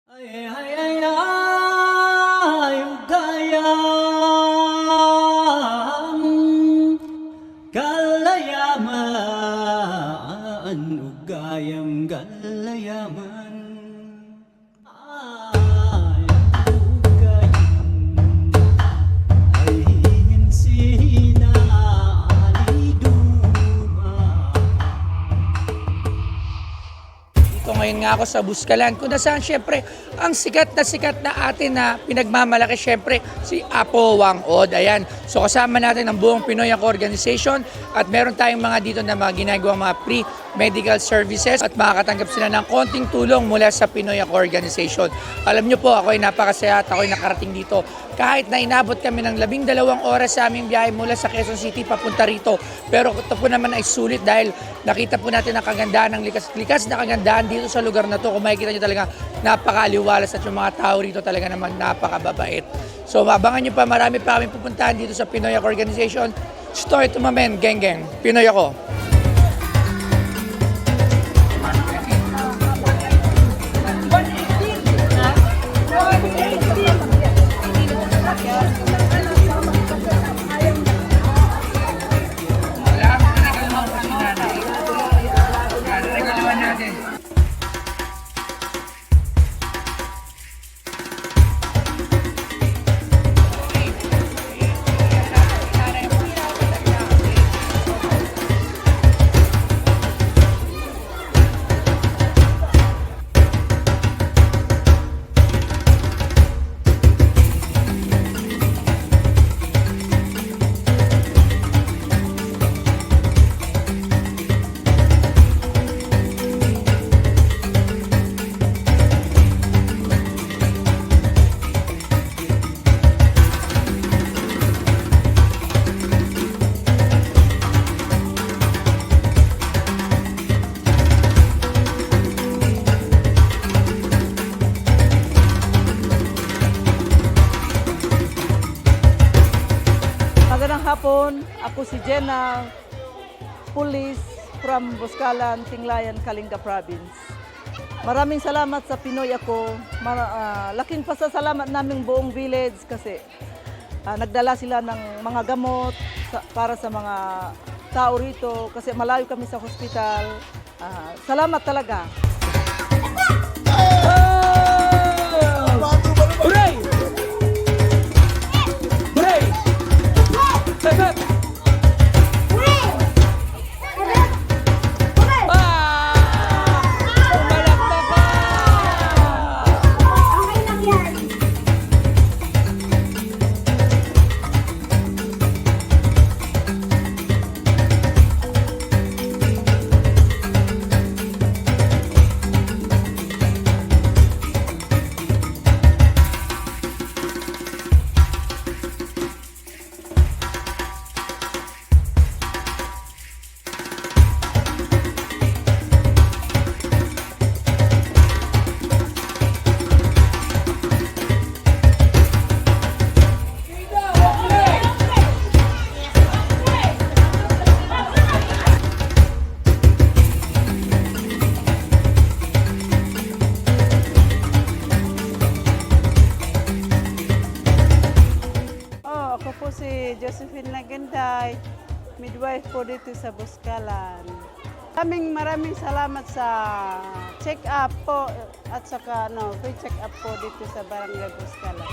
Ay, ay, ay, ay, ugayam, kalayaman, ugayam, kalayaman. Ay, ugayam, ay hinsina, aliduma. Dito ngayon nga ako sa Buscalan, kung nasaan syempre ang sikat na atin na pinagmamalaki syempre si Apo Wang Od. Ayan. So kasama natin ang buong Pinoy Ako Organization at meron tayong mga dito na mga ginagawang mga pre-medical services at makakatanggap sila ng konting tulong mula sa Pinoy Ako Organization. Alam nyo po, ako ay napakasaya at ako ay nakarating dito. Kahit na inabot kami ng 12 oras sa aming biyahe mula sa Quezon City papunta rito. Pero ito po naman ay sulit dahil nakita po natin ang kagandahan ng likas na kagandahan dito sa lugar na to. Kung makikita nyo talaga napakaliwalas at yung mga tao rito talaga naman napakababait. So abangan nyo pa, marami pa kami pupuntahan dito sa Pinoy Ako Organization. Story to my men, geng geng. Pinoy Ako. Magandang hapon, ako si Jenna, Police from Buscalan, Tinglayan, Kalinga Province. Maraming salamat sa Pinoy Ako. Laking pasasalamat naming buong village kasi nagdala sila ng mga gamot para sa mga tao rito kasi malayo kami sa hospital. Salamat talaga. Hooray! Hooray! Hep! Pumalakpak ka! Ako po si Josephine Lagenday, midwife po dito sa Buscalan. Maraming salamat sa check-up po at saka free check-up po dito sa Barangay Buscalan.